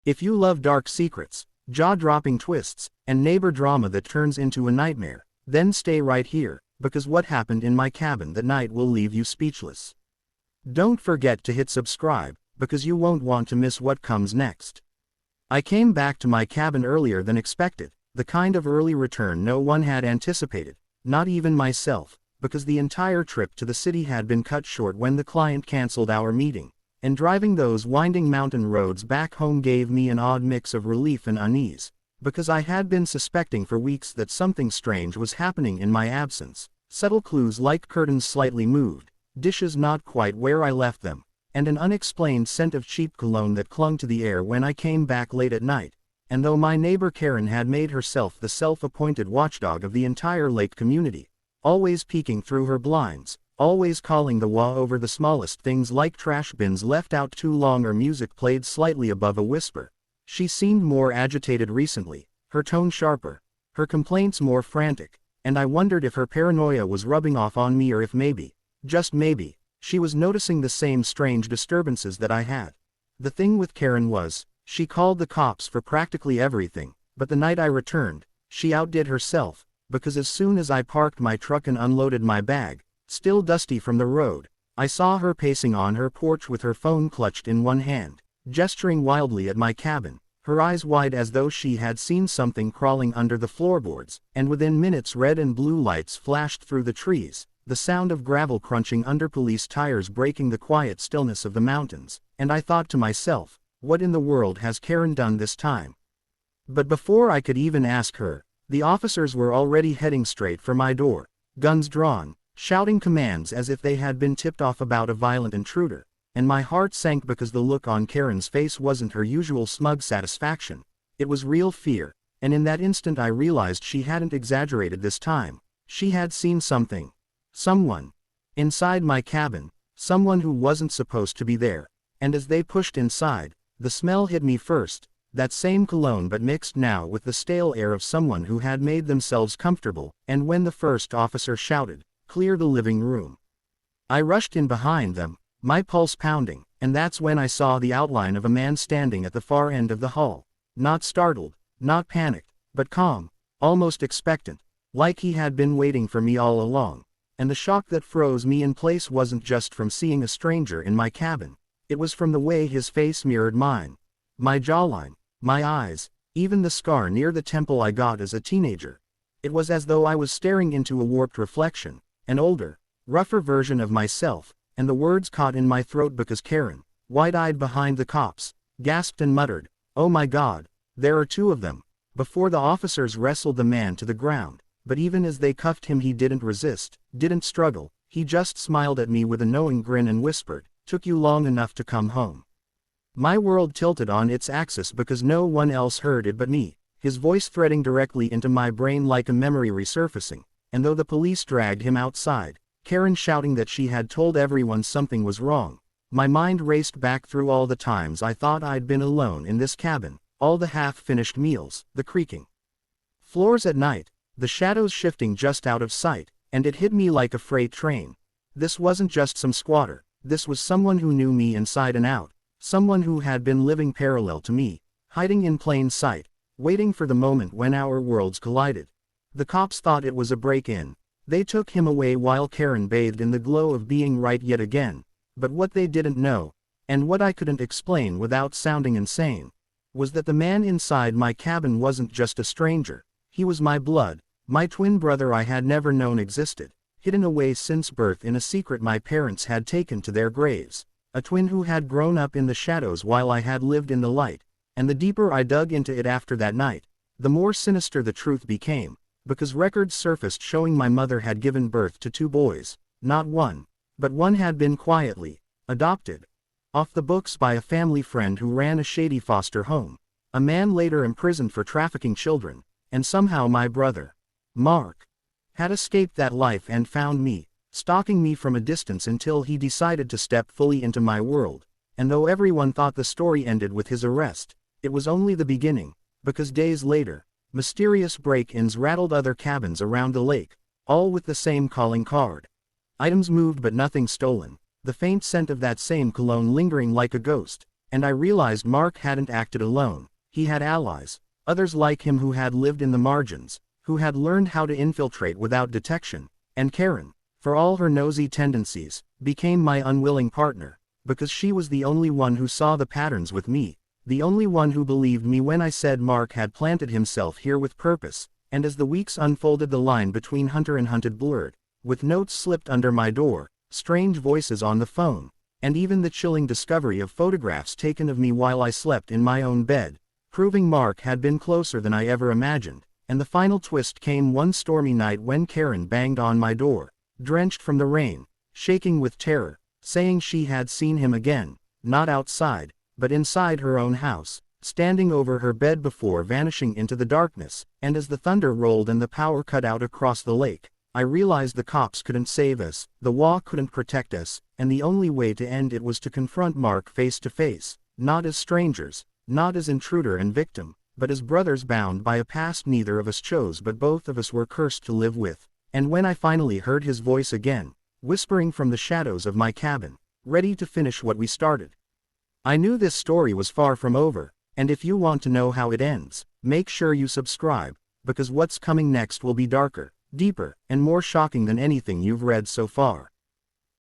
If you love dark secrets, jaw-dropping twists, and neighbor drama that turns into a nightmare, then stay right here, because what happened in my cabin that night will leave you speechless. Don't forget to hit subscribe, because you won't want to miss what comes next. I came back to my cabin earlier than expected, the kind of early return no one had anticipated, not even myself, because the entire trip to the city had been cut short when the client canceled our meeting, and driving those winding mountain roads back home gave me an odd mix of relief and unease, because I had been suspecting for weeks that something strange was happening in my absence, subtle clues like curtains slightly moved, dishes not quite where I left them, and an unexplained scent of cheap cologne that clung to the air when I came back late at night. And though my neighbor Karen had made herself the self-appointed watchdog of the entire lake community, always peeking through her blinds, always calling the wah over the smallest things like trash bins left out too long or music played slightly above a whisper, she seemed more agitated recently, her tone sharper, her complaints more frantic, and I wondered if her paranoia was rubbing off on me or if maybe, just maybe, she was noticing the same strange disturbances that I had. The thing with Karen was, she called the cops for practically everything, but the night I returned, she outdid herself, because as soon as I parked my truck and unloaded my bag, still dusty from the road, I saw her pacing on her porch with her phone clutched in one hand, gesturing wildly at my cabin, her eyes wide as though she had seen something crawling under the floorboards, and within minutes red and blue lights flashed through the trees, the sound of gravel crunching under police tires breaking the quiet stillness of the mountains, and I thought to myself, what in the world has Karen done this time? But before I could even ask her, the officers were already heading straight for my door, guns drawn, shouting commands as if they had been tipped off about a violent intruder, and my heart sank because the look on Karen's face wasn't her usual smug satisfaction, it was real fear, and in that instant I realized she hadn't exaggerated this time, she had seen something. Someone. Inside my cabin, someone who wasn't supposed to be there, and as they pushed inside, the smell hit me first, that same cologne but mixed now with the stale air of someone who had made themselves comfortable, and when the first officer shouted, "Clear the living room," I rushed in behind them, my pulse pounding, and that's when I saw the outline of a man standing at the far end of the hall, not startled, not panicked, but calm, almost expectant, like he had been waiting for me all along, and the shock that froze me in place wasn't just from seeing a stranger in my cabin. It was from the way his face mirrored mine. My jawline, my eyes, even the scar near the temple I got as a teenager. It was as though I was staring into a warped reflection, an older, rougher version of myself, and the words caught in my throat because Karen, wide-eyed behind the cops, gasped and muttered, "Oh my God, there are two of them," before the officers wrestled the man to the ground, but even as they cuffed him he didn't resist, didn't struggle, he just smiled at me with a knowing grin and whispered, "Took you long enough to come home." My world tilted on its axis because no one else heard it but me, his voice threading directly into my brain like a memory resurfacing, and though the police dragged him outside, Karen shouting that she had told everyone something was wrong, my mind raced back through all the times I thought I'd been alone in this cabin, all the half-finished meals, the creaking floors at night, the shadows shifting just out of sight, and it hit me like a freight train. This wasn't just some squatter. This was someone who knew me inside and out, someone who had been living parallel to me, hiding in plain sight, waiting for the moment when our worlds collided. The cops thought it was a break-in. They took him away while Karen bathed in the glow of being right yet again, but what they didn't know, and what I couldn't explain without sounding insane, was that the man inside my cabin wasn't just a stranger, he was my blood, my twin brother I had never known existed, hidden away since birth in a secret my parents had taken to their graves, a twin who had grown up in the shadows while I had lived in the light, and the deeper I dug into it after that night, the more sinister the truth became, because records surfaced showing my mother had given birth to two boys, not one, but one had been quietly adopted off the books by a family friend who ran a shady foster home, a man later imprisoned for trafficking children, and somehow my brother, Mark, had escaped that life and found me, stalking me from a distance until he decided to step fully into my world, and though everyone thought the story ended with his arrest, it was only the beginning, because days later, mysterious break-ins rattled other cabins around the lake, all with the same calling card. Items moved but nothing stolen, the faint scent of that same cologne lingering like a ghost, and I realized Mark hadn't acted alone. He had allies, others like him who had lived in the margins, who had learned how to infiltrate without detection, and Karen, for all her nosy tendencies, became my unwilling partner, because she was the only one who saw the patterns with me, the only one who believed me when I said Mark had planted himself here with purpose. And as the weeks unfolded, the line between hunter and hunted blurred, with notes slipped under my door, strange voices on the phone, and even the chilling discovery of photographs taken of me while I slept in my own bed, proving Mark had been closer than I ever imagined. And the final twist came one stormy night when Karen banged on my door, drenched from the rain, shaking with terror, saying she had seen him again, not outside, but inside her own house, standing over her bed before vanishing into the darkness. And as the thunder rolled and the power cut out across the lake, I realized the cops couldn't save us, the law couldn't protect us, and the only way to end it was to confront Mark face to face, not as strangers, not as intruder and victim, but as brothers bound by a past neither of us chose but both of us were cursed to live with. And when I finally heard his voice again, whispering from the shadows of my cabin, ready to finish what we started, I knew this story was far from over. And if you want to know how it ends, make sure you subscribe, because what's coming next will be darker, deeper, and more shocking than anything you've read so far.